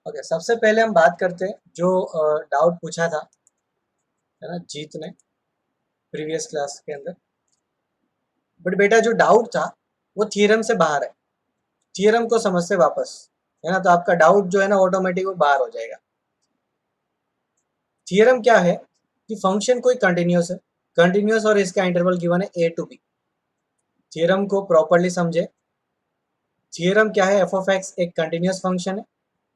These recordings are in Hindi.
ओके, सबसे पहले हम बात करते हैं जो डाउट पूछा था, है ना, जीत ने प्रीवियस क्लास के अंदर। बट बेटा जो डाउट था वो थियरम से बाहर है। थियरम को समझते वापस, है ना, तो आपका डाउट जो है ना ऑटोमेटिक वो बाहर हो जाएगा। थियरम क्या है कि फंक्शन कोई कंटिन्यूस है, कंटिन्यूस और इसका इंटरवल गिवन है ए टू बी। थियरम को प्रॉपरली समझे। थियरम क्या है? एफ ऑफ एक्स एक कंटिन्यूस फंक्शन है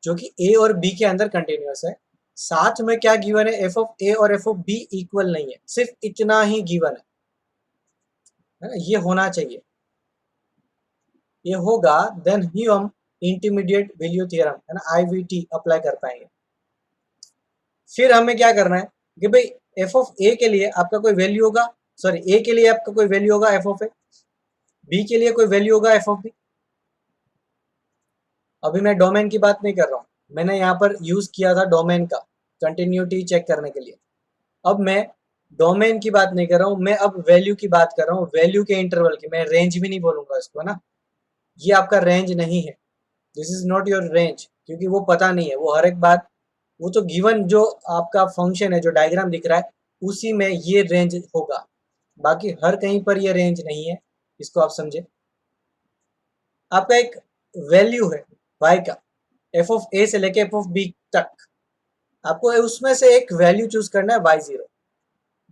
जो कि ए और बी के अंदर कंटिन्यूस है। साथ में क्या गिवन है? एफ ऑफ ए और एफ ऑफ बी इक्वल नहीं है, सिर्फ इतना ही गिवन है ना, ये होना चाहिए। ये होगा देन ही हम इंटरमीडिएट वैल्यू थ्योरम, है ना, आईवीटी अप्लाई कर पाएंगे। फिर हमें क्या करना है कि भाई एफ ऑफ ए के लिए आपका कोई वैल्यू होगा, सॉरी ए के लिए आपका कोई वैल्यू होगा एफ ऑफ ए, बी के लिए कोई वैल्यू होगा एफ ऑफ बी। अभी मैं डोमेन की बात नहीं कर रहा हूँ, मैंने यहाँ पर यूज किया था डोमेन का कंटिन्यूटी चेक करने के लिए। अब मैं डोमेन की बात नहीं कर रहा हूँ, मैं अब वैल्यू की बात कर रहा हूँ, वैल्यू के इंटरवल की। मैं रेंज भी नहीं बोलूंगा इसको, है ना, ये आपका रेंज नहीं है। This is not your range, क्योंकि वो पता नहीं है, वो हर एक बात, वो तो गिवन जो आपका फंक्शन है, जो डायग्राम दिख रहा है उसी में ये रेंज होगा, बाकी हर कहीं पर ये रेंज नहीं है। इसको आप समझे। आपका एक वैल्यू है y का, एफ ऑफ ए से लेके एफ ऑफ बी तक। आपको उसमें से एक वैल्यू चूज करना है y0,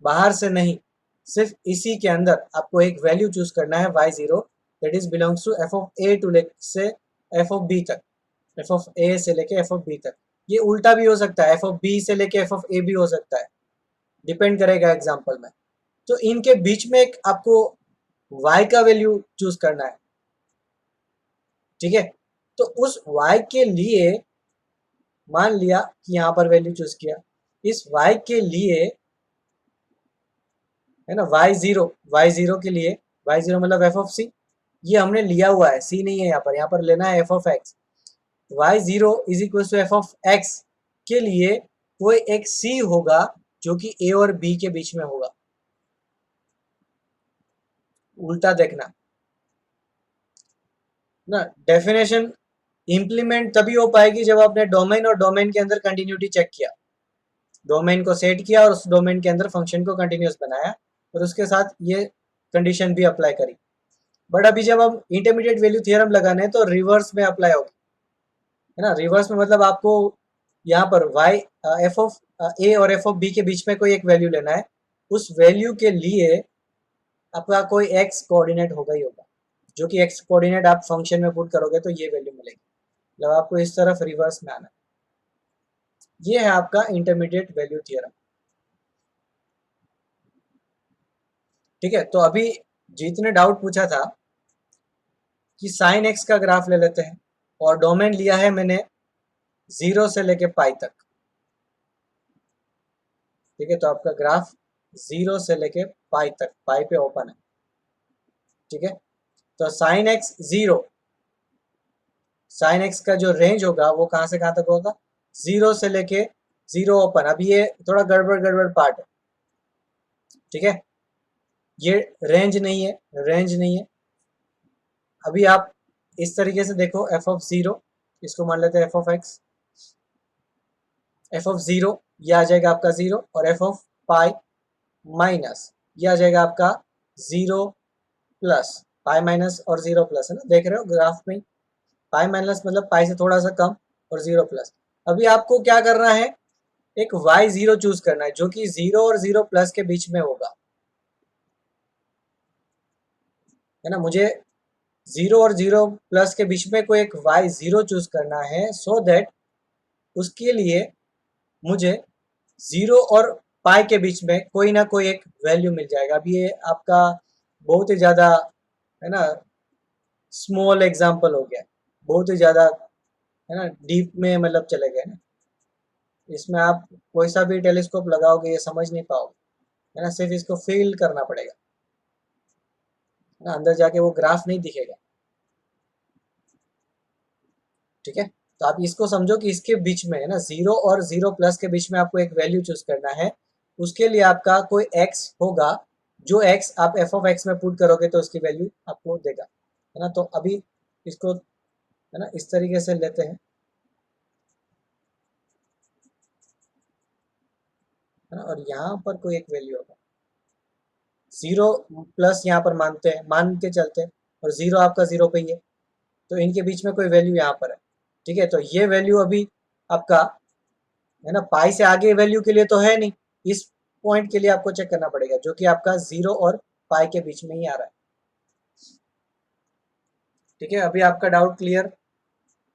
बाहर से नहीं, सिर्फ इसी के अंदर आपको एक वैल्यू चूज करना है y0, that is belongs to F of a to से एफ ऑफ बी तक, एफ ऑफ ए से लेके एफ ऑफ बी तक। ये उल्टा भी हो सकता है, एफ ऑफ बी से लेके एफ ऑफ ए भी हो सकता है, डिपेंड करेगा एग्जाम्पल में। तो इनके बीच में एक आपको y का वैल्यू चूज करना है, ठीक है। तो उस y के लिए मान लिया कि यहाँ पर वैल्यू चूज किया, इस y के लिए, है ना, y0 के लिए, y0 मतलब एफ ऑफ सी, ये हमने लिया हुआ है, सी नहीं है यहाँ पर लेना है F of x. y0 is equal to F of x के लिए कोई एक c होगा जो कि a और b के बीच में होगा। उल्टा देखना ना, डेफिनेशन इंप्लीमेंट तभी हो पाएगी जब आपने डोमेन और डोमेन के अंदर कंटिन्यूटी चेक किया, डोमेन को सेट किया और उस डोमेन के अंदर फंक्शन को कंटिन्यूस बनाया और उसके साथ ये कंडीशन भी अप्लाई करी। बट अभी जब हम इंटरमीडिएट वैल्यू थ्योरम लगाने हैं तो रिवर्स में अप्लाई होगी, है ना। रिवर्स में मतलब आपको यहाँ पर y एफ ऑफ ए और एफ ऑफ बी के बीच में कोई एक वैल्यू लेना है, उस वैल्यू के लिए आपका कोई x कोऑर्डिनेट होगा ही होगा, जो कि x कोऑर्डिनेट आप फंक्शन में पुट करोगे तो ये वैल्यू मिलेगी। मतलब आपको इस तरफ रिवर्स में आना है। ये है आपका इंटरमीडिएट वैल्यू थ्योरम, ठीक है। तो अभी जीत ने डाउट पूछा था कि साइन एक्स का ग्राफ ले लेते हैं और डोमेन लिया है मैंने 0 से लेके पाई तक, ठीक है। तो आपका ग्राफ 0 से लेके पाई तक, पाई पे ओपन है, ठीक है। तो साइन एक्स 0, साइन एक्स का जो रेंज होगा वो कहाँ से कहाँ तक होगा? 0 से लेके 0 ओपन। अभी ये थोड़ा गड़बड़ गड़बड़ पार्ट है, ठीक है, ये रेंज नहीं है, रेंज नहीं है। अभी आप इस तरीके से देखो, एफ ऑफ 0, इसको मान लेते हैं F of x, F of 0 ये आ जाएगा आपका 0, और एफ ऑफ पाई माइनस ये आ जाएगा आपका 0 प्लस, पाई माइनस और 0 प्लस, है ना, देख रहे हो ग्राफ में। पाई माइनस मतलब पाई से थोड़ा सा कम और 0 प्लस। अभी आपको क्या करना है? एक y0 चूज करना है जो कि 0 और 0 प्लस के बीच में होगा, है ना। मुझे 0 और 0 प्लस के बीच में कोई एक y0 चूज करना है, सो दैट उसके लिए मुझे 0 और पाई के बीच में कोई ना कोई एक वैल्यू मिल जाएगा। अभी ये आपका बहुत ही ज़्यादा, है ना, स्मॉल एग्जाम्पल हो गया, बहुत ही ज़्यादा, है ना, डीप में मतलब चले गए ना। इसमें आप कोई सा भी टेलीस्कोप लगाओगे ये समझ नहीं पाओगे, है ना, सिर्फ इसको फील करना पड़ेगा, है ना, अंदर जाके वो ग्राफ नहीं दिखेगा, ठीक है। तो आप इसको समझो कि इसके बीच में, है ना, 0 और 0 प्लस के बीच में आपको एक वैल्यू चूज करना है। उसके लिए आपका कोई x होगा, जो x आप एफ ऑफ एक्स में पुट करोगे तो उसकी वैल्यू आपको देगा, है ना। तो अभी इसको, है ना, इस तरीके से लेते हैं। है ना, और यहाँ पर कोई एक वैल्यू होगा, 0 प्लस यहाँ पर मान के चलते हैं, और 0 आपका 0 पे ही है, तो इनके बीच में कोई वैल्यू यहाँ पर है। ठीक है, तो ये वैल्यू अभी आपका है ना, पाई से आगे वैल्यू के लिए तो है नहीं, इस पॉइंट के लिए आपको चेक करना पड़ेगा, जो कि आपका 0 और पाई के बीच में ही आ रहा है। ठीक है, अभी आपका डाउट क्लियर,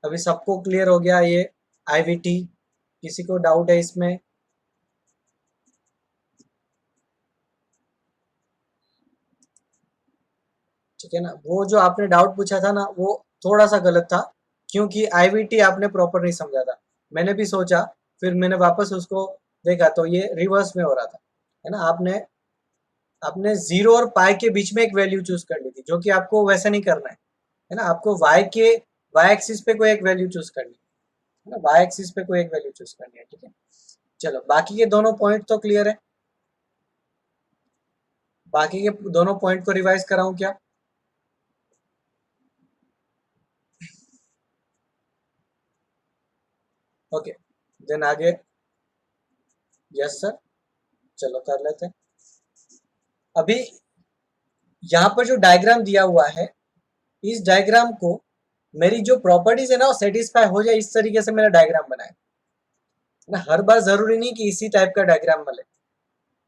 अभी सबको क्लियर हो गया ये आईवीटी? किसी को डाउट है इसमें? ठीक है ना, वो जो आपने डाउट पूछा था ना, वो थोड़ा सा गलत था, क्योंकि आईवीटी आपने प्रॉपर नहीं समझा था। मैंने भी सोचा, फिर मैंने वापस उसको देखा तो ये रिवर्स में हो रहा था, है ना। आपने आपने 0 और पाई के बीच में एक वैल्यू चूज कर ली थी, जो कि आपको वैसे नहीं करना है ना। आपको वाई एक्सिस पे कोई एक वैल्यू चूज करनी है ना, वाई एक्सिस पे कोई एक वैल्यू चूज करनी है। ठीक है, चलो बाकी के दोनों पॉइंट तो क्लियर है, बाकी के दोनों पॉइंट को रिवाइज कराऊं क्या? ओके, देन आगे। यस सर, चलो कर लेते हैं। अभी यहाँ पर जो डायग्राम दिया हुआ है, इस डायग्राम को मेरी जो प्रॉपर्टीज है ना वो सेटिस्फाई हो जाए, इस तरीके से मैंने डायग्राम बनाया ना। हर बार जरूरी नहीं कि इसी टाइप का डायग्राम बने।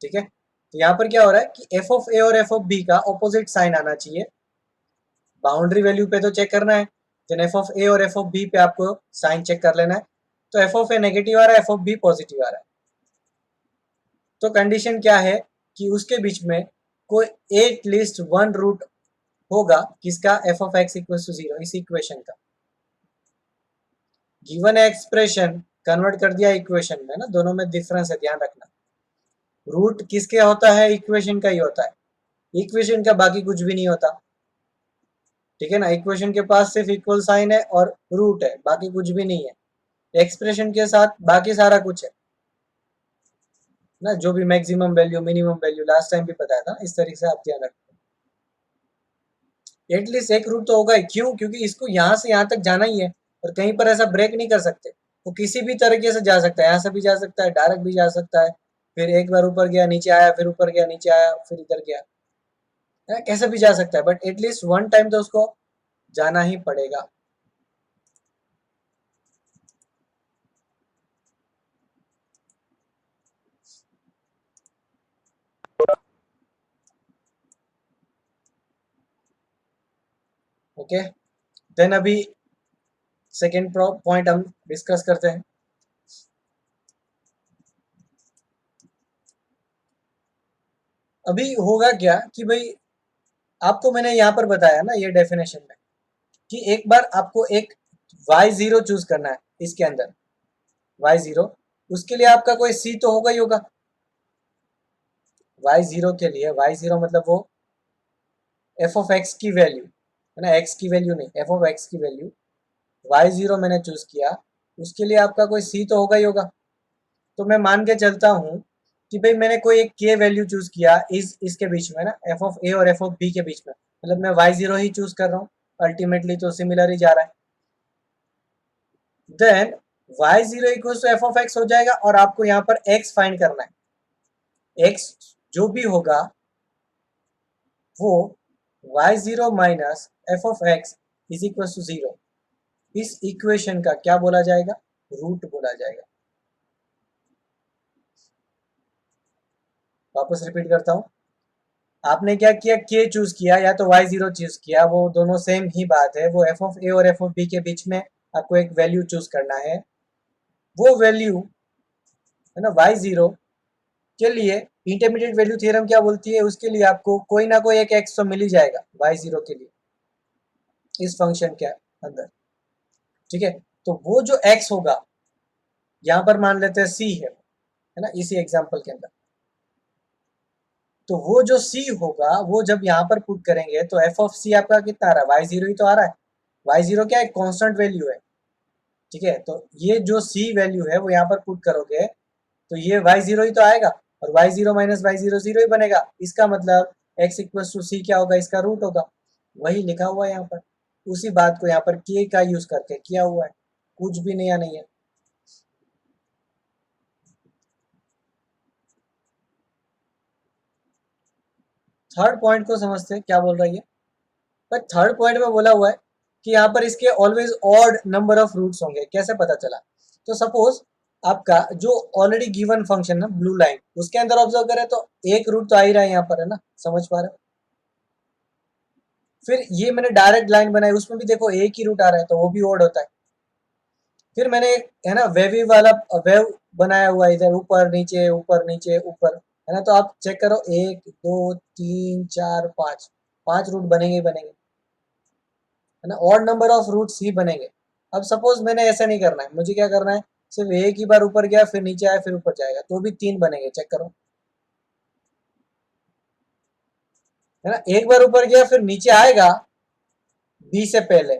ठीक है, तो यहाँ पर क्या हो रहा है कि एफ ऑफ ए और एफ ऑफ बी का ऑपोजिट साइन आना चाहिए। बाउंड्री वैल्यू पे तो चेक करना है, देन एफ ऑफ ए और एफ ऑफ बी पे आपको साइन चेक कर लेना है। तो एफ ऑफ ए नेगेटिव आ रहा है, एफ ऑफ बी पॉजिटिव आ रहा है, तो कंडीशन क्या है कि उसके बीच में कोई एट लिस्ट वन रूट होगा, किसका? F of x equal to 0, इस इक्वेशन का। गिवन एक्सप्रेशन कन्वर्ट कर दिया इक्वेशन में ना, दोनों में डिफरेंस है, ध्यान रखना। रूट किसके होता है? इक्वेशन का ही होता है, इक्वेशन का बाकी कुछ भी नहीं होता। ठीक है ना, इक्वेशन के पास सिर्फ इक्वल साइन है और रूट है, बाकी कुछ भी नहीं है। एक्सप्रेशन के साथ बाकी सारा कुछ है ना, जो भी maximum value minimum value last time भी बताया था, इस तरीके से आप ध्यान रखो। एटलीस्ट एक रूट तो होगा ही, क्यों? क्योंकि इसको यहाँ से यहाँ तक जाना ही है, और कहीं पर ऐसा ब्रेक नहीं कर सकते। वो किसी भी तरीके से जा सकता है, यहाँ से भी जा सकता है, डायरेक्ट भी जा सकता है, फिर एक बार ऊपर गया नीचे आया, फिर ऊपर गया नीचे आया, फिर इधर गया, है ना, कैसे भी जा सकता है, बट एटलीस्ट वन टाइम तो उसको जाना ही पड़ेगा। ओके, देन अभी सेकेंड पॉइंट हम डिस्कस करते हैं। अभी होगा क्या कि भाई, आपको मैंने यहाँ पर बताया ना ये डेफिनेशन में, कि एक बार आपको एक y0 चूज करना है इसके अंदर, y0, उसके लिए आपका कोई c तो होगा ही होगा। y0 के लिए, y0 मतलब वो एफ ऑफ एक्स की वैल्यू है ना, एक्स की वैल्यू नहीं, एफ ऑफ एक्स की वैल्यू y0 मैंने चूज किया, उसके लिए आपका कोई c तो होगा ही होगा। तो मैं मान के चलता हूँ कि भाई मैंने कोई एक k वैल्यू चूज किया इसके बीच में ना, एफ ऑफ ए और एफ ऑफ बी के बीच में, मतलब मैं y0 ही चूज कर रहा हूँ, अल्टीमेटली तो सिमिलर ही जा रहा है। Then y0 equal to F of x हो जाएगा, और आपको यहाँ पर x फाइंड करना है। x जो भी होगा वो y0 minus F of x is equal to 0, इस इक्वेशन का क्या बोला जाएगा? रूट बोला जाएगा। वापस रिपीट करता हूँ, आपने क्या किया? के चूज किया या तो y0 चूज किया, वो दोनों सेम ही बात है। वो एफ ऑफ ए और एफ ऑफ बी के बीच में आपको एक वैल्यू चूज करना है। वो वैल्यू है ना y0 के लिए, इंटरमीडिएट वैल्यू थ्योरम क्या बोलती है? उसके लिए आपको कोई ना कोई एक एक्स तो मिल ही जाएगा y0 के लिए इस फंक्शन के अंदर। ठीक है, तो वो जो x होगा, यहाँ पर मान लेते हैं c है ना, इसी एग्जाम्पल के अंदर, तो वो जो c होगा वो जब यहाँ पर पुट करेंगे तो एफ ऑफ c आपका कितना आ रहा है? y0 ही तो आ रहा है। y0 क्या है? कांस्टेंट वैल्यू है। ठीक है, तो ये जो c वैल्यू है वो यहाँ पर पुट करोगे तो ये y0 ही तो आएगा, और y0 माइनस y0 0 ही बनेगा। इसका मतलब x इक्वल टू c क्या होगा? इसका रूट होगा। वही लिखा हुआ है यहाँ पर, उसी बात को यहाँ पर k का यूज करके किया हुआ है, कुछ भी नया नहीं है। थर्ड पॉइंट को समझते हैं क्या बोल रहा है ये। पर थर्ड पॉइंट में बोला हुआ है कि यहाँ पर इसके always odd number of roots होंगे। कैसे पता चला? तो सपोज आपका जो ऑलरेडी गिवन फंक्शन है ब्लू लाइन, उसके अंदर ऑब्जर्व करें तो एक रूट तो आ ही रहा है यहाँ पर, है ना, समझ पा रहे हो। फिर ये मैंने डायरेक्ट लाइन बनाई, उसमें भी देखो एक ही रूट आ रहा है, तो वो भी ऑड होता है। फिर मैंने, है ना, वेवी वाला वेव बनाया हुआ है, इधर ऊपर नीचे ऊपर नीचे ऊपर, है ना। तो आप चेक करो, 1 2 3 4 5, 5 रूट बनेंगे ही बनेंगे, है ना, ऑड नंबर ऑफ रूट्स ही बनेंगे। अब सपोज मैंने ऐसा नहीं करना है, मुझे क्या करना है, सिर्फ एक ही बार ऊपर गया फिर नीचे आया फिर ऊपर जाएगा, तो भी 3 बनेंगे, चेक करो, है ना। एक बार ऊपर गया फिर नीचे आएगा बी से पहले,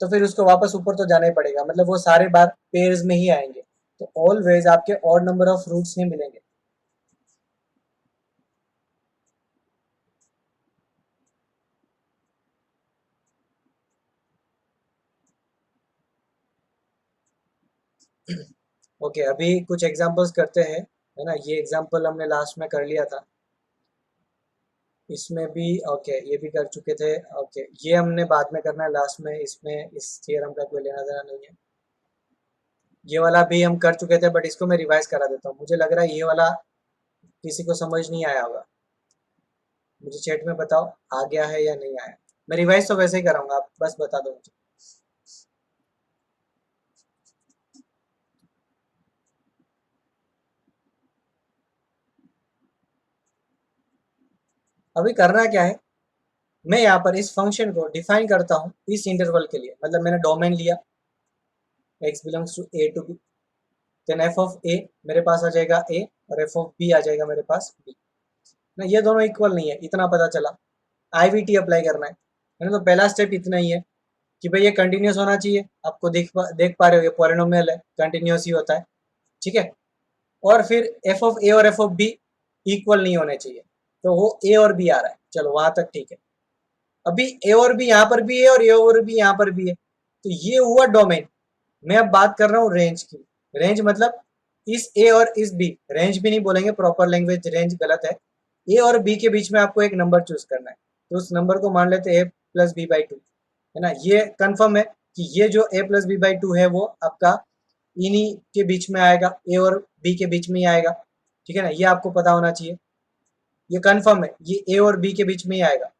तो फिर उसको वापस ऊपर तो जाना ही पड़ेगा, मतलब वो सारे बार पेयर्स में ही आएंगे, तो ऑलवेज आपके ऑड नंबर ऑफ रूट्स ही मिलेंगे। ओके, अभी कुछ एग्जांपल्स करते हैं, है ना। ये एग्जांपल हमने लास्ट में कर लिया था, इसमें भी ओके, ये भी कर चुके थे। ओके, ये हमने बाद में करना है लास्ट में, इसमें इस थ्योरम का कोई लेना देना नहीं है। ये वाला भी हम कर चुके थे, बट इसको मैं रिवाइज करा देता हूँ, मुझे लग रहा है ये वाला किसी को समझ नहीं आया होगा। मुझे चैट में बताओ आ गया है या नहीं आया। मैं रिवाइज तो वैसे ही कराऊंगा, आप बस बता दो मुझे। अभी करना क्या है, मैं यहाँ पर इस फंक्शन को डिफाइन करता हूँ इस इंटरवल के लिए, मतलब मैंने डोमेन लिया x belongs to a to b, then f of a मेरे पास आ जाएगा a, और f ऑफ b आ जाएगा मेरे पास b ना। ये दोनों इक्वल नहीं है, इतना पता चला। IVT अप्लाई करना है ना। तो पहला स्टेप इतना ही है कि भाई ये कंटिन्यूस होना चाहिए, आपको देख पा रहे हो ये पॉलिनोमियल है, कंटिन्यूस ही होता है, ठीक है। और फिर f ऑफ a और f ऑफ b इक्वल नहीं होने चाहिए, तो वो a और b आ रहा है, चलो वहां तक ठीक है। अभी ए और बी यहाँ पर भी है और ए और बी यहाँ पर भी है, तो ये हुआ डोमेन। मैं अब बात कर रहा हूँ रेंज की। रेंज मतलब इस ए और इस बी, रेंज भी नहीं बोलेंगे, प्रॉपर लैंग्वेज रेंज गलत है। ए और बी के बीच में आपको एक नंबर चूज करना है, तो उस नंबर को मान लेते हैं a+b/2, है ना। ये कंफर्म है कि ये जो a+b/2 है वो आपका इन्हीं के बीच में आएगा, ए और बी के बीच में ही आएगा, ठीक है ना। ये आपको पता होना चाहिए, ये कंफर्म है, ये ए और बी के बीच में ही आएगा।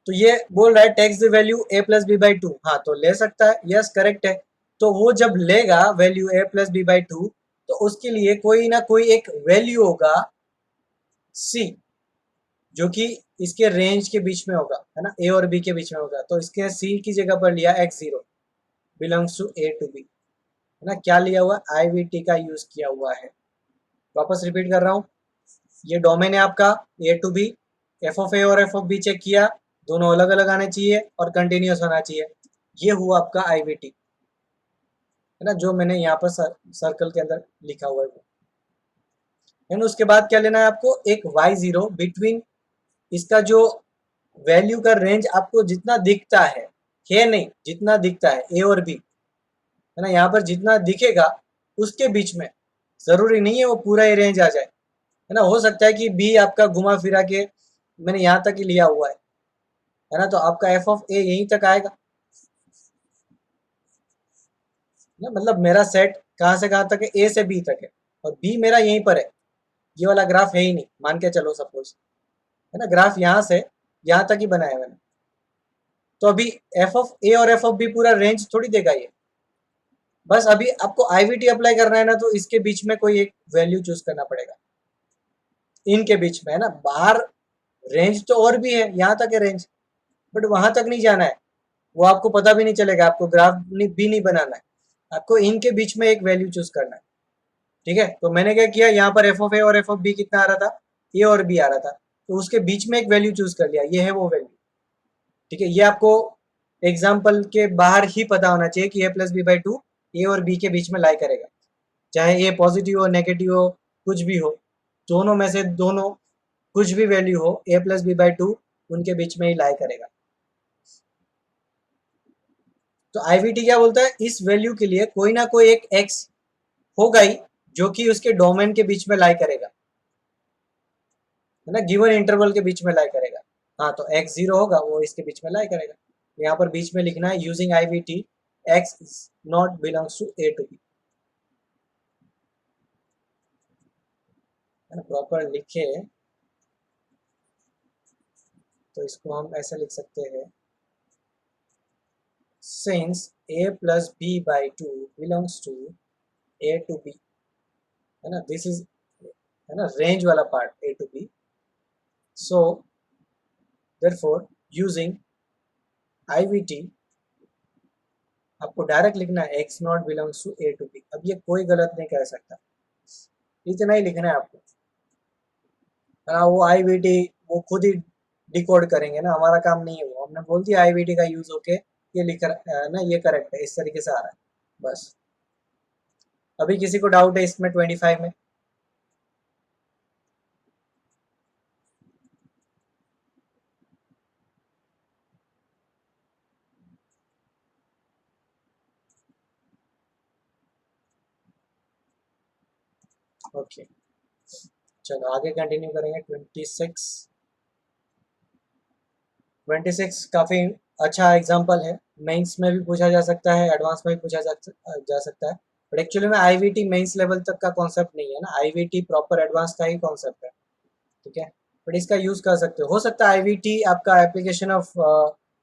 तो ये बोल रहा है टेक्स द वैल्यू a+b/2, हाँ तो ले सकता है, यस करेक्ट है। तो वो जब लेगा वैल्यू a+b/2, तो उसके लिए कोई ना कोई एक वैल्यू होगा c, जो कि इसके रेंज के बीच में होगा, है ना, a और b के बीच में होगा। तो इसके c की जगह पर लिया x0 belongs to a to b, है ना। क्या लिया हुआ? IVT का यूज किया हुआ है। वापस रिपीट कर रहा हूँ, ये डोमेन है आपका a to b, f of a और f ऑफ b चेक किया, दोनों अलग अलग आने चाहिए और कंटिन्यूस होना चाहिए। ये हुआ आपका IVT, है ना, जो मैंने यहाँ पर सर्कल के अंदर लिखा हुआ है। एंड उसके बाद क्या लेना है आपको? एक y0 बिटवीन इसका जो वैल्यू का रेंज आपको जितना दिखता है नहीं, जितना दिखता है ए और बी, है ना, यहाँ पर जितना दिखेगा उसके बीच में, जरूरी नहीं है वो पूरा ही रेंज आ जाए, है ना। हो सकता है कि बी आपका घुमा फिरा के मैंने यहाँ तक ही लिया हुआ है ना, तो आपका f ऑफ a यहीं तक आएगा ना। मतलब मेरा सेट कहाँ से कहाँ तक है? a से b तक है, और b मेरा यहीं पर है, ये वाला ग्राफ है ही नहीं, मान के चलो सपोज, है ना। ग्राफ यहाँ से यहाँ तक ही बनाया मैंने, तो अभी f ऑफ a और f ऑफ b पूरा रेंज थोड़ी देगा ये। बस अभी आपको IVT अप्लाई करना है ना, तो इसके बीच में कोई एक वैल्यू चूज करना पड़ेगा, इनके बीच में, है ना। बाहर रेंज तो और भी है, यहाँ तक है रेंज, बट वहां तक नहीं जाना है, वो आपको पता भी नहीं चलेगा, आपको ग्राफ भी नहीं बनाना है, आपको इनके बीच में एक वैल्यू चूज करना है, ठीक है। तो मैंने क्या किया, यहाँ पर f ऑफ a और f ऑफ b कितना आ रहा था? a और b आ रहा था, तो उसके बीच में एक वैल्यू चूज कर लिया, ये है वो वैल्यू, ठीक है। ये आपको एग्जाम्पल के बाहर ही पता होना चाहिए कि a+b/2 ए और बी के बीच में लाई करेगा, चाहे ए पॉजिटिव हो नेगेटिव हो कुछ भी हो, दोनों में से दोनों कुछ भी वैल्यू हो, a+b/2 उनके बीच में ही लाई करेगा। तो IVT क्या बोलता है? इस वैल्यू के लिए कोई ना कोई एक x होगा ही, जो कि उसके डोमेन के बीच में लाई करेगा, है ना, गिवन इंटरवल के बीच में लाई करेगा। हाँ, तो x 0 होगा, वो इसके बीच में लाई करेगा। यहाँ पर बीच में लिखना है using I V T x naught belongs to a to b, है ना, प्रॉपर लिखे तो इसको हम ऐसे लिख सकते हैं, since a plus b by two belongs to a to b, है ना, दिस इज, है ना, रेंज वाला part a to b, so therefore using I V T आपको डायरेक्ट लिखना है x naught belongs to a to b. अब ये कोई गलत नहीं कह सकता, इतना ही लिखना है आपको। हाँ, वो आई वी टी वो खुद ही डिकोड करेंगे ना, हमारा काम नहीं है वो, हमने बोल दिया आई वी टी का यूज होके ये लिख ना, ये करेक्ट है, इस तरीके से आ रहा है बस। अभी किसी को डाउट है इसमें 25 में? ओके, चलो आगे कंटिन्यू करेंगे। 26 काफ़ी अच्छा एग्जाम्पल है, मेंस में भी पूछा जा सकता है, एडवांस में भी पूछा जा सकता है, बट एक्चुअली में आईवीटी मेंस लेवल तक का कॉन्सेप्ट नहीं है ना, आईवीटी प्रॉपर एडवांस का ही कॉन्सेप्ट है, ठीक है, बट इसका यूज़ कर सकते हो सकता है आईवीटी आपका एप्लीकेशन ऑफ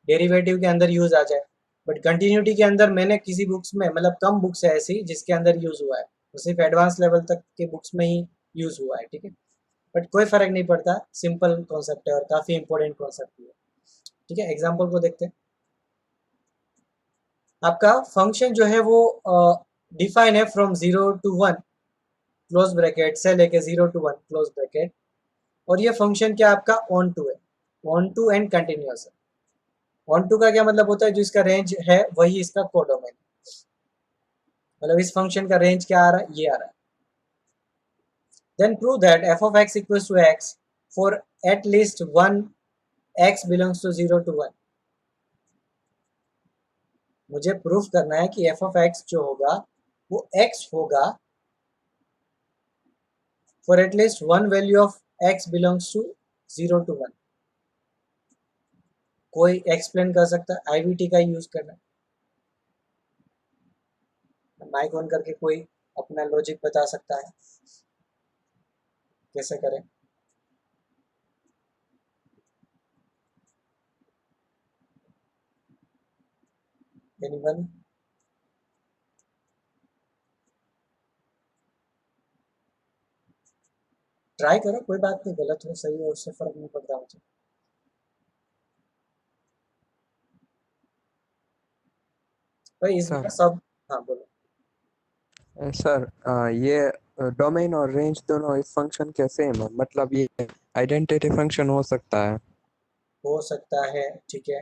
डेरिवेटिव के अंदर यूज़ आ जाए, बट कंटिन्यूटी के अंदर मैंने किसी बुक्स में, मतलब कम बुक्स है ऐसी जिसके अंदर यूज़ हुआ है, तो सिर्फ एडवांस लेवल तक के बुक्स में ही यूज़ हुआ है, ठीक है, बट कोई फर्क नहीं पड़ता, सिंपल कॉन्सेप्ट है और काफ़ी इंपॉर्टेंट कॉन्सेप्ट भी है, ठीक है। एग्जाम्पल को देखते हैं। आपका फंक्शन जो है वो डिफाइन है फ्रॉम 0 to 1 क्लोज ब्रैकेट से लेके 0 to 1 क्लोज ब्रैकेट, और ये फंक्शन क्या आपका ऑन टू है, ऑन टू एंड कंटिन्यूअस है। ऑन टू का क्या मतलब होता है, जो इसका रेंज है वही इसका कोडोमेन, मतलब इस फंक्शन का रेंज क्या आ रहा है, ये आ रहा है। Then prove that f of x equals to x for at least one x belongs to 0 to 1। मुझे प्रूफ करना है कि एफ ऑफ एक्स जो होगा वो एक्स होगा for at least one value of x belongs to 0 to 1। कोई एक्सप्लेन कर सकता है, आईवीटी का यूज करना है, माइक ऑन करके कोई अपना लॉजिक बता सकता है कैसे करें। एनीवन? ट्राई करो, कोई बात नहीं, गलत हो सही हो उससे फर्क नहीं पड़ता मुझे। भाई इस बार सर सब, हाँ बोलो। सर ये डोमेन और रेंज दोनों इस फंक्शन के सेम है, मतलब ये आइडेंटिटी फंक्शन हो सकता है। हो सकता है, ठीक है।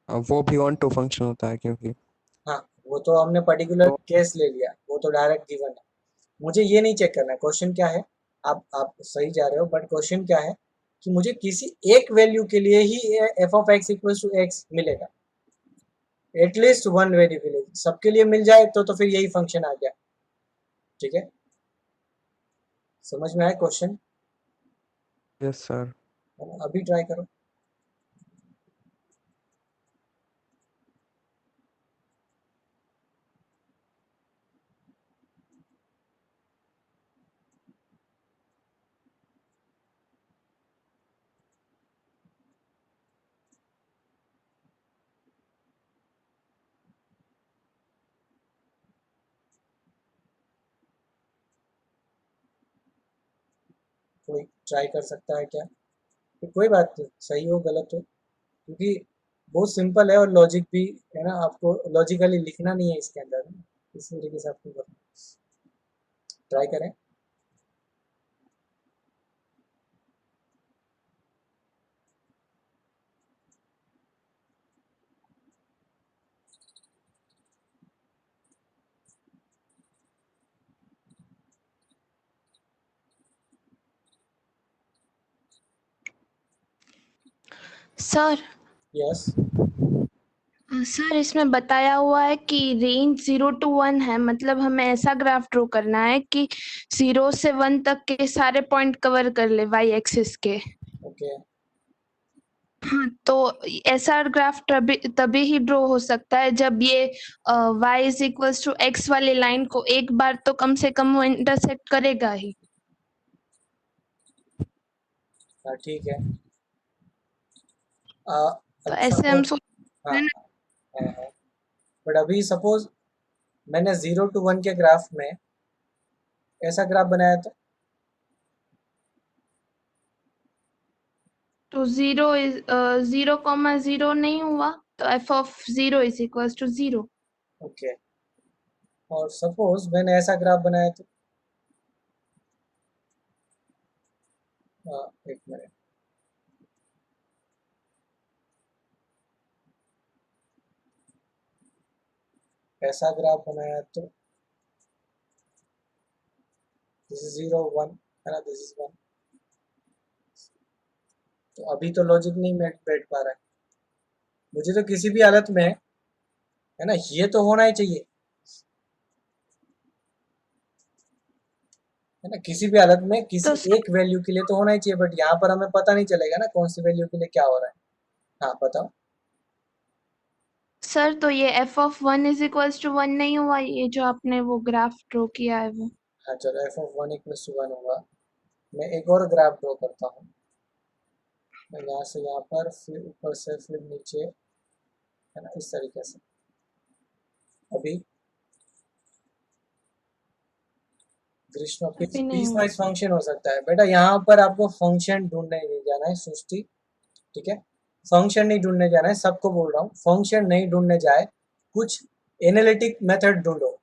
वो भी ऑन टू फंक्शन होता है क्योंकि हाँ, वो तो हमने पर्टिकुलर तो केस ले लिया, वो तो डायरेक्ट गिवन है। मुझे ये नहीं चेक करना है क्वेश्चन क्या है, आप सही जा रहे हो, बट क्वेश्चन क्या है कि मुझे किसी एक वैल्यू के लिए ही F of x equal to X मिलेगा, एटलीस्ट वन वैल्यू के लिए, सबके लिए मिल जाए तो फिर यही फंक्शन आ गया, ठीक है। समझ में आया क्वेश्चन? Yes sir. अभी ट्राई करो। कोई ट्राई कर सकता है क्या? तो कोई बात नहीं, सही हो गलत हो, क्योंकि बहुत सिंपल है और लॉजिक भी, है ना, आपको लॉजिकली लिखना नहीं है इसके अंदर, इस तरीके से आपको करना। ट्राई करें। Sir yes. सर इसमें बताया हुआ है कि रेंज 0 to 1 है, मतलब हमें ऐसा ग्राफ ड्रॉ करना है कि 0 से 1 तक के सारे पॉइंट कवर कर ले वाई एक्सिस के। ओके हाँ, तो ऐसा ग्राफ तभी तभी ही ड्रॉ हो सकता है जब ये y is equals to x वाली लाइन को एक बार तो कम से कम वो इंटरसेक्ट करेगा ही। हाँ ठीक है। तो अब ऐसे हम सपोज, सोच हाँ रहे हैं ना, है, बट अभी सपोज मैंने 0 to 1 के ग्राफ में ऐसा ग्राफ बनाया था। तो 0 नहीं हुआ, तो f of 0 is equals to 0। Okay, और सपोज मैंने ऐसा ग्राफ बनाया था। एक मिनट, ऐसा ग्राफ बनाया तो दिस इज 0 1, है ना, दिस इज 1। तो अभी तो लॉजिक नहीं बैठ पा रहा है मुझे, तो किसी भी हालत में, है ना, ये तो होना ही चाहिए, है ना, किसी भी हालत में किसी तो एक वैल्यू के लिए तो होना ही चाहिए, बट यहाँ पर हमें पता नहीं चलेगा ना कौन सी वैल्यू के लिए क्या हो रहा है। हाँ बताओ। सर तो ये f of 1 is equals to 1 नहीं हुआ, ये जो आपने वो ग्राफ ड्रॉ किया है वो। हाँ चलो, f(1) = 1 होगा। मैं एक और ग्राफ ड्रॉ करता हूँ। मैं यहाँ से यहाँ पर, फिर ऊपर से फिर नीचे, है ना, इस तरीके से। अभी ग्रीष्म अभी नहीं पीस हुआ। वाइज फंक्शन हो सकता है बेटा, यहाँ पर आपको फंक्शन ढूंढने नहीं जाना है सृष्टि, ठीक है। फंक्शन नहीं ढूंढने जाना है, सबको बोल रहा हूँ, फंक्शन नहीं ढूंढने जाए, कुछ एनालिटिक मेथड ढूंढो,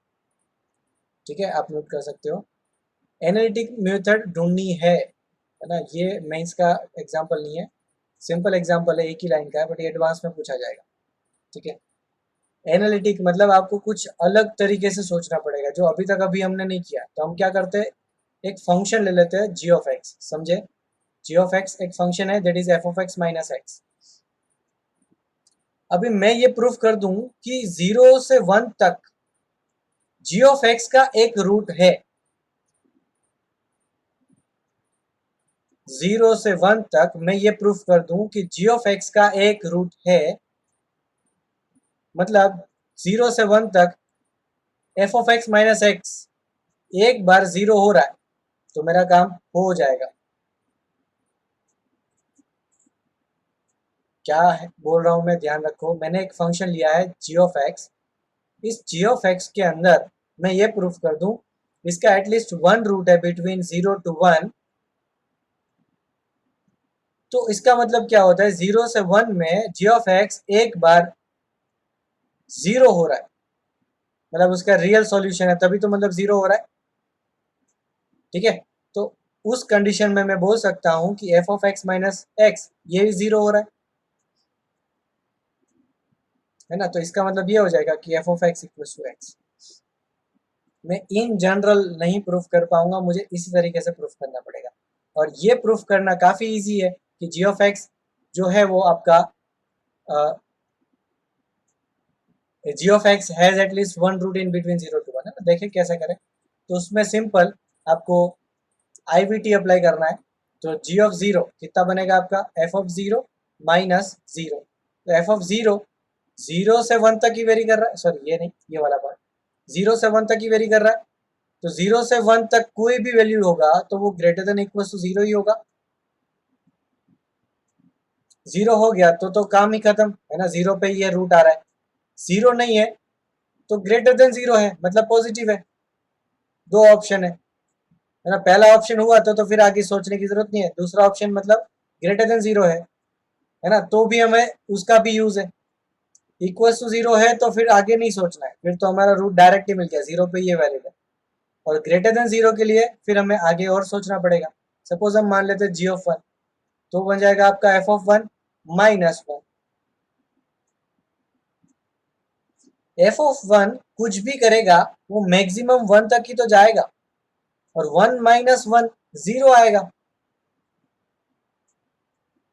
ठीक है, आप नोट कर सकते हो। एनालिटिक मेथड ढूंढनी है ना। ये मेंस का एग्जांपल नहीं है, सिंपल एग्जांपल है, एक ही लाइन का है, बट ये एडवांस में पूछा जाएगा, ठीक है। एनालिटिक मतलब आपको कुछ अलग तरीके से सोचना पड़ेगा, जो अभी हमने नहीं किया। तो हम क्या करते हैं, एक फंक्शन ले लेते हैं जी ऑफ एक्स, समझे। जी ऑफ एक्स एक फंक्शन है, that is F of X minus x. अभी मैं ये प्रूफ कर दूं कि 0 से 1 तक जी ऑफ एक्स का एक रूट है। 0 से 1 तक मैं ये प्रूफ कर दूं कि जी ऑफ एक्स का एक रूट है, मतलब 0 से 1 तक f of X minus x एक बार 0 हो रहा है, तो मेरा काम हो जाएगा। क्या है बोल रहा हूं मैं, ध्यान रखो। मैंने एक फंक्शन लिया है जी ऑफ एक्स, इस जी ऑफ एक्स के अंदर मैं ये प्रूफ कर दूं इसका एटलीस्ट 1 रूट है बिटवीन 0 to 1। तो इसका मतलब क्या होता है, 0 से 1 में जी ऑफ एक्स एक बार 0 हो रहा है, मतलब उसका रियल सॉल्यूशन है, तभी तो मतलब 0 हो रहा है, ठीक है। तो उस कंडीशन में मैं बोल सकता हूं कि F of X minus x ये भी 0 हो रहा है ना। तो इसका मतलब ये हो जाएगा कि F of x equal to X. मैं इन जनरल नहीं प्रूफ कर पाऊंगा, मुझे इसी तरीके से प्रूफ करना पड़ेगा, और ये प्रूफ करना काफ़ी इजी है कि जी ऑफ एक्स जो है वो आपका G of X has at least 1 root in between 0 to 1, है ना। देखिए कैसे करें, तो उसमें सिंपल आपको आई वी टी अप्लाई करना है। तो जी ऑफ 0 कितना बनेगा आपका, एफ ऑफ 0 माइनस 0। तो एफ ऑफ 0 0 से 1 तक ही वेरी कर रहा है, सॉरी ये नहीं, ये वाला पार्ट 0 से 1 तक ही वेरी कर रहा है। तो 0 से 1 तक कोई भी वैल्यू होगा तो वो ग्रेटर देन इक्वल टू 0 ही होगा। 0 हो गया तो काम ही खत्म, है ना, 0 पे ये रूट आ रहा है। 0 नहीं है तो ग्रेटर देन 0 है, मतलब पॉजिटिव है। दो ऑप्शन है ना। पहला ऑप्शन हुआ तो फिर आगे सोचने की जरूरत नहीं है, दूसरा ऑप्शन मतलब ग्रेटर देन 0 है ना, तो भी हमें उसका भी यूज है। इक्वल टू 0 है तो फिर आगे नहीं सोचना है, फिर तो हमारा रूट डायरेक्ट ही मिल गया, 0 पे ये वैलिड है। और ग्रेटर देन 0 के लिए फिर हमें आगे और सोचना पड़ेगा। सपोज हम मान लेते हैं जी ऑफ 1, तो बन जाएगा आपका F of 1 minus 1। F of 1 कुछ भी करेगा वो मैक्सिमम 1 तक ही तो जाएगा, और 1 माइनस 1 0 आएगा।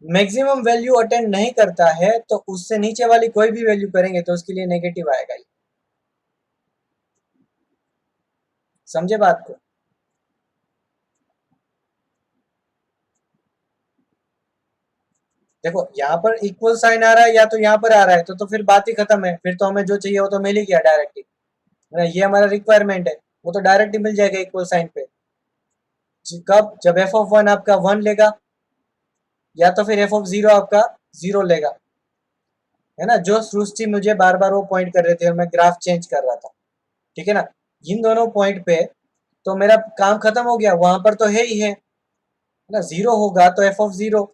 मैक्सिमम वैल्यू अटेंड नहीं करता है तो उससे नीचे वाली कोई भी वैल्यू करेंगे तो उसके लिए नेगेटिव आएगा। समझे बात को? देखो यहाँ पर इक्वल साइन आ रहा है या तो यहाँ पर आ रहा है तो फिर बात ही खत्म है, फिर तो हमें जो चाहिए वो तो मिल ही गया डायरेक्ट ही, ये हमारा रिक्वायरमेंट है, वो तो डायरेक्ट ही मिल जाएगा इक्वल साइन पे। कब? जब एफ ऑफ वन आपका 1 लेगा या तो फिर एफ ऑफ 0 आपका 0 लेगा, है ना, जो सृष्टि मुझे बार बार वो पॉइंट कर रहे थे और मैं ग्राफ चेंज कर रहा था, ठीक है ना। इन दोनों पॉइंट पे तो मेरा काम खत्म हो गया, वहां पर तो है ही है ना, 0 होगा तो F of 0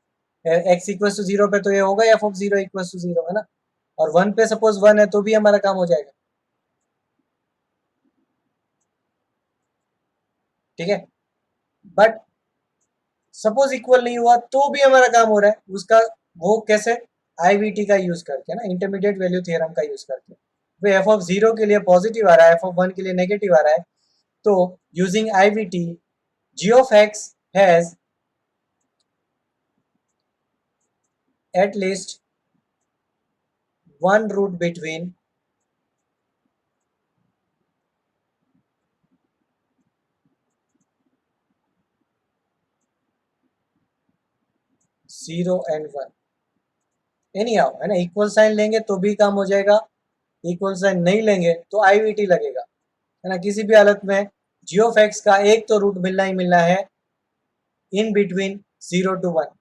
X equal to 0 पे तो ये होगा एफ ऑफ 0 इक्वल टू 0, है ना। और 1 पे सपोज 1 है तो भी हमारा काम हो जाएगा, ठीक है। बट सपोज इक्वल नहीं हुआ तो भी हमारा काम हो रहा है, उसका वो कैसे? आईवीटी का यूज करके ना, इंटरमीडिएट वैल्यू थ्योरम का यूज करके। तो एफ ऑफ 0 के लिए पॉजिटिव आ रहा है, एफ ऑफ 1 के लिए नेगेटिव आ रहा है, तो using IVT G of X has at least one root between 0 and 1, anyhow, है ना। इक्वल साइन लेंगे तो भी काम हो जाएगा, इक्वल साइन नहीं लेंगे तो आईवीटी लगेगा, है ना। किसी भी हालत में जी ऑफ एक्स का एक तो रूट मिलना ही मिलना है इन बिटवीन 0 to 1।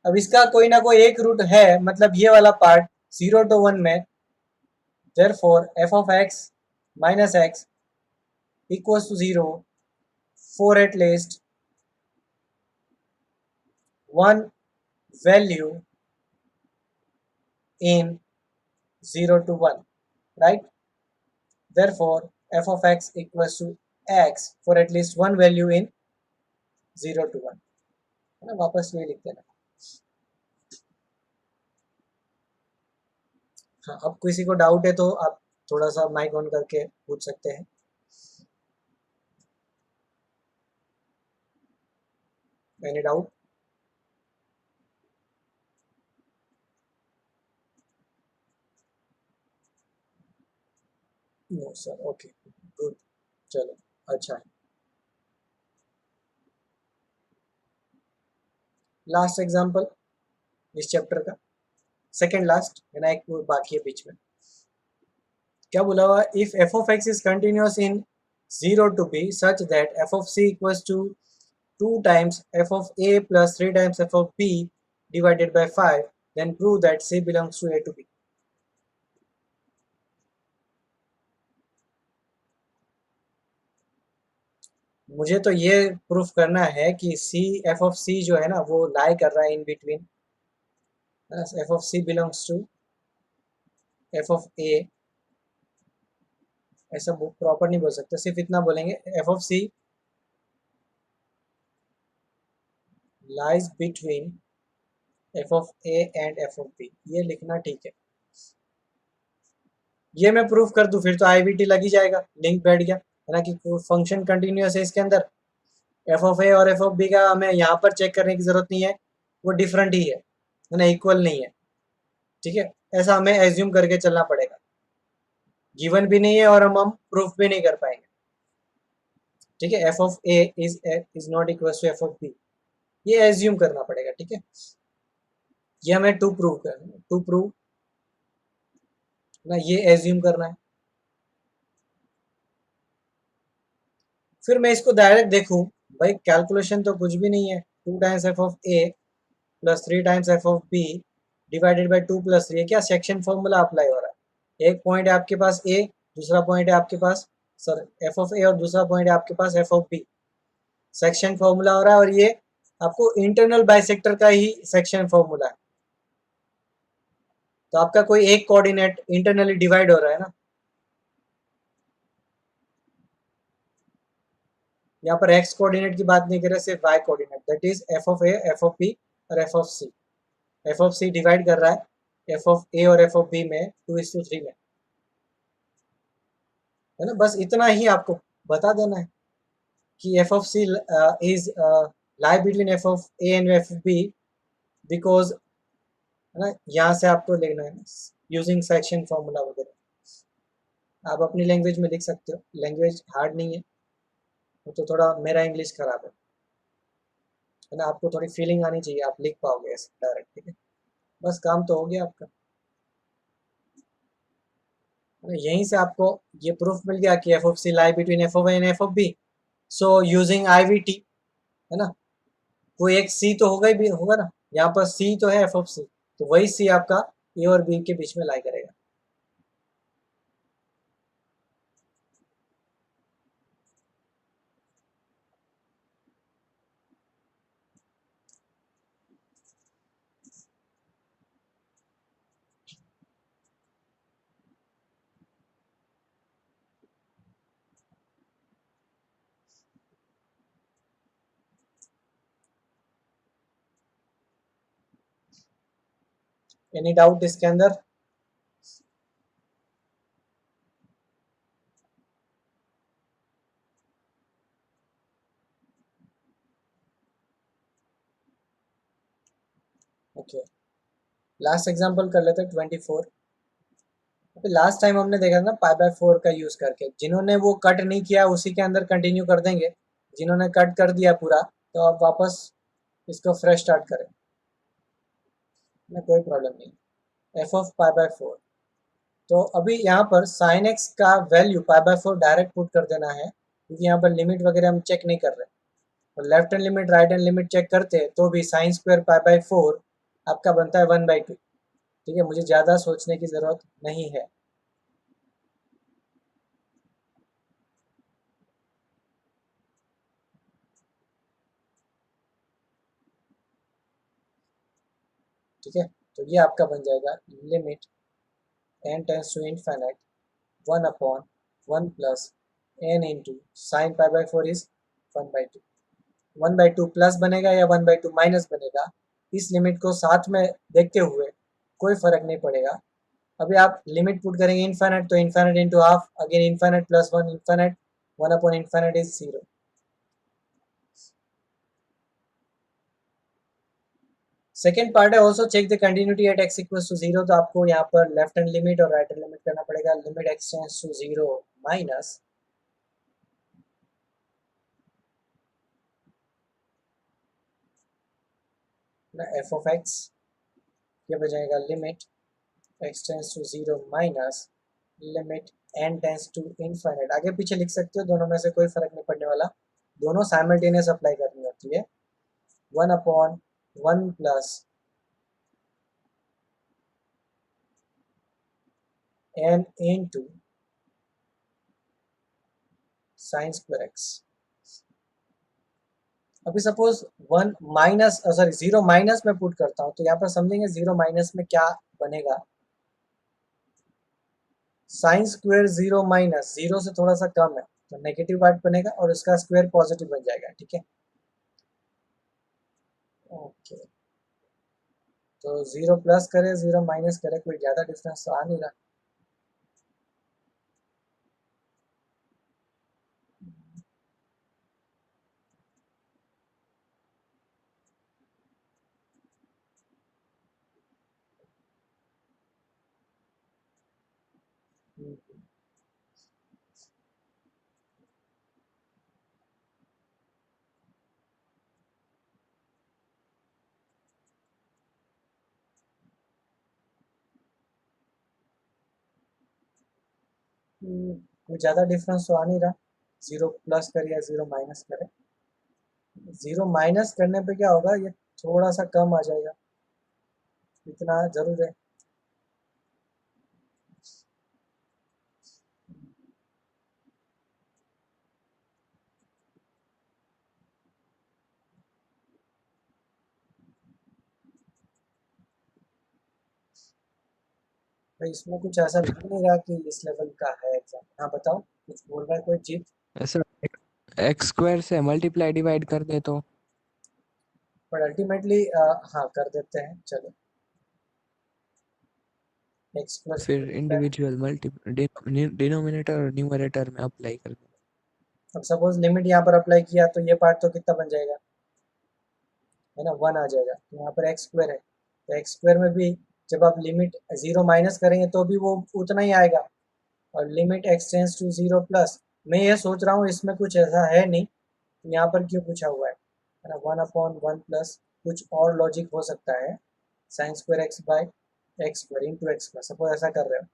अब इसका कोई ना कोई एक रूट है, मतलब ये वाला पार्ट 0 to 1 में, therefore F of X minus X equals to 0 for at least one value in 0 to 1, right? Therefore f of x equals to x for at least one value in 0 to 1, है ना। वापस ये लिख देना। हाँ, अब किसी को डाउट है तो आप थोड़ा सा माइक ऑन करके पूछ सकते हैं। Any doubt? No sir, okay good, चलो अच्छा है। लास्ट एग्जांपल इस चैप्टर का, सेकंड लास्ट, है ना, एक बाकी है बीच में। क्या बोला हुआ? If F of x is continuous in 0 to b such that f of c equals to 2 times f of a plus 3 times f of b divided by 5, then prove that c belongs to a to b। मुझे तो ये प्रूफ करना है कि सी, एफ ऑफ सी जो है ना वो लाई कर रहा है in between, F of C belongs to F of A. ऐसा प्रॉपर नहीं बोल सकते, सिर्फ इतना बोलेंगे F of C lies between F of A and F of B, ये लिखना ठीक है। ये मैं प्रूफ कर दूं फिर तो आईवीटी लग ही जाएगा, लिंक बैठ गया, है ना, कि फंक्शन कंटिन्यूअस है इसके अंदर। एफ ऑफ ए और एफ ऑफ बी का हमें यहाँ पर चेक करने की जरूरत नहीं है, वो डिफरेंट ही है ना, इक्वल नहीं है, ठीक है। ऐसा हमें एज्यूम करके चलना पड़ेगा, गिवन भी नहीं है और हम प्रूफ भी नहीं कर पाएंगे, ठीक है। F of A is not equal to F of B, ये एज्यूम करना पड़ेगा, ठीक है। ये हमें टू प्रूव करना है, टू प्रूव ना, ये एज्यूम करना है। फिर मैं इसको डायरेक्ट देखूं, भाई कैलकुलेशन तो कुछ भी नहीं है, 2 times F of A plus 3 times F of B divided by 2 plus 3, क्या सेक्शन फॉर्मूला अप्लाई हो रहा है। एक पॉइंट है आपके पास ए, दूसरा पॉइंट है आपके पास सर एफ ऑफ ए और दूसरा पॉइंट है आपके पास F of B, section formula हो रहा है और ये आपको इंटरनल बाइसेक्टर का ही सेक्शन फॉर्मूला है, तो आपका कोई एक कोऑर्डिनेट इंटरनली डिवाइड हो रहा है ना। यहाँ पर एक्स कोऑर्डिनेट की बात नहीं कर रहे, सिर्फ Y coordinate, that is F of A, F of B और F of C. F of C divide कर रहा है एफ ऑफ ए और एफ ऑफ बी में 2:3 में, है ना। बस इतना ही आपको बता देना है कि F of C is lie between F of A and F of B because है ना, यहाँ से आपको लिखना है यूजिंग सेक्शन फॉर्मूला वगैरह। आप अपनी लैंग्वेज में लिख सकते हो, लैंग्वेज हार्ड नहीं है, वो तो थोड़ा मेरा इंग्लिश खराब है ना, आपको थोड़ी फीलिंग आनी चाहिए, आप लिख पाओगे ऐसे डायरेक्ट, ठीक है। बस काम तो हो गया आपका। यहीं से आपको ये प्रूफ मिल गया कि F of C lie between F of A and F of B. So using I V T, है ना, कोई एक सी तो होगा ही, भी होगा ना, यहाँ पर सी तो है एफ ऑफ सी, तो वही सी आपका ए और बी के बीच में लाई करेगा। एनी डाउट इसके अंदर? ओके, लास्ट एग्जांपल कर लेते हैं 24। लास्ट टाइम हमने देखा था ना पाई बाय 4 का यूज करके, जिन्होंने वो कट नहीं किया उसी के अंदर कंटिन्यू कर देंगे, जिन्होंने कट कर दिया पूरा तो आप वापस इसको फ्रेश स्टार्ट करें ना, कोई प्रॉब्लम नहीं। एफ ऑफ पाई बाय 4, तो अभी यहाँ पर साइन एक्स का value pi by 4 direct put कर देना है, क्योंकि यहाँ पर लिमिट वगैरह हम चेक नहीं कर रहे। तो left hand limit right hand limit check करते हैं तो भी साइन स्क्वायर पाई बाय 4 आपका बनता है 1/2, ठीक है, मुझे ज़्यादा सोचने की ज़रूरत नहीं है। ठीक है, तो ये आपका बन जाएगा limit n tends to infinite 1/1 plus n into sine pi by 4 is 1/2। 1/2 plus बनेगा या 1/2 माइनस बनेगा, इस लिमिट को साथ में देखते हुए कोई फर्क नहीं पड़ेगा। अभी आप लिमिट पुट करेंगे इनफाइनाइट, तो infinite into half, again infinite plus 1 infinite, one by infinite is 0। Second part है also check the continuity at X equals to 0, तो आपको यहाँ पर लेफ्ट हैंड लिमिट और राइट हैंड लिमिट करना पड़ेगा। Limit X tends to 0 minus F of X, ये बजाएगा limit X tends to 0 minus limit N tends to infinite. आगे पीछे लिख सकते हो, दोनों में से कोई फर्क नहीं पड़ने वाला, दोनों साइमल्टेनियस अप्लाई करनी होती है। 1/1 plus n into sine square x. अभी सपोज 1 माइनस सॉरी 0 माइनस में पुट करता हूँ, तो यहाँ पर समझेंगे 0 माइनस में क्या बनेगा। साइन स्क्वायर 0 माइनस 0 से थोड़ा सा कम है तो नेगेटिव पार्ट बनेगा और उसका स्क्वायर पॉजिटिव बन जाएगा, ठीक है। ओके, तो 0 प्लस करे 0 माइनस करे कोई ज़्यादा डिफरेंस तो आ नहीं रहा। कोई ज़्यादा डिफरेंस तो आ नहीं रहा, 0 प्लस करे या 0 माइनस करे। 0 माइनस करने पे क्या होगा, ये थोड़ा सा कम आ जाएगा, इतना जरूर है। भाई इसमें कुछ ऐसा लग नहीं रहा कि इस लेवल का है एग्जाम। हाँ बताओ, कुछ बोल रहा है कोई जीत? ऐसा एक्स स्क्वायर से मल्टीप्लाई डिवाइड कर दे तो पर अल्टीमेटली हाँ कर देते हैं, चलो एक्स प्लस फिर इंडिविजुअल मल्टी डिनोमिनेटर और न्यूमरेटर में अप्लाई कर दे। अब सपोज लिमिट यहाँ पर अप्लाई किया तो ये पार्ट तो कितना बन जाएगा, है ना, 1 आ जाएगा। तो यहाँ पर एक्स स्क्वायर है, तो एक्स स्क्वायर में भी जब आप लिमिट 0 माइनस करेंगे तो भी वो उतना ही आएगा। और limit X tends to 0 plus, मैं ये सोच रहा हूँ इसमें कुछ ऐसा है नहीं, तो यहाँ पर क्यों पूछा हुआ है ना, 1/1 प्लस कुछ और लॉजिक हो सकता है, sine square x by x square into x plus, suppose ऐसा कर रहे हो,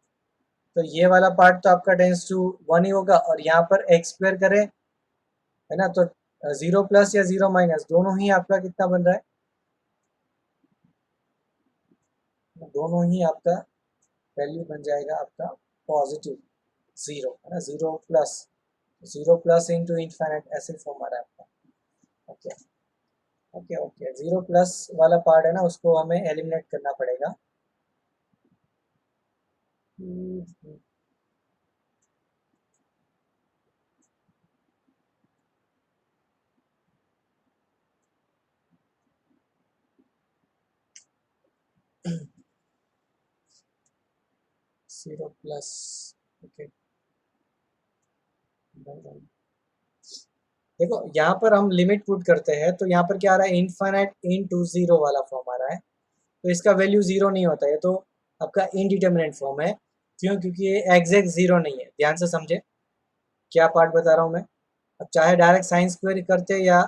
तो ये वाला पार्ट तो आपका टेंस टू 1 ही होगा, और यहाँ पर एक्स स्क्वायर करें, है ना, तो 0 प्लस या 0 माइनस दोनों ही आपका कितना बन रहा है, दोनों ही आपका वैल्यू बन जाएगा आपका पॉजिटिव 0, है ना, 0 प्लस इंटू इन्फाइनाइट, ऐसे फॉर्म आ रहा है आपका। ओके ओके ओके, 0 प्लस वाला पार्ट है ना, उसको हमें एलिमिनेट करना पड़ेगा। जीरो प्लस, ओके, देखो यहाँ पर हम लिमिट पुट करते हैं तो यहाँ पर क्या आ रहा है, इनफाइनाइट इनटू 0 वाला फॉर्म आ रहा है, तो इसका वैल्यू 0 नहीं होता है, तो आपका इनडिटर्मिनेट फॉर्म है। क्यों? क्योंकि ये एग्जैक्ट 0 नहीं है, ध्यान से समझे क्या पार्ट बता रहा हूँ मैं। अब चाहे डायरेक्ट साइन स्क्वायर करते या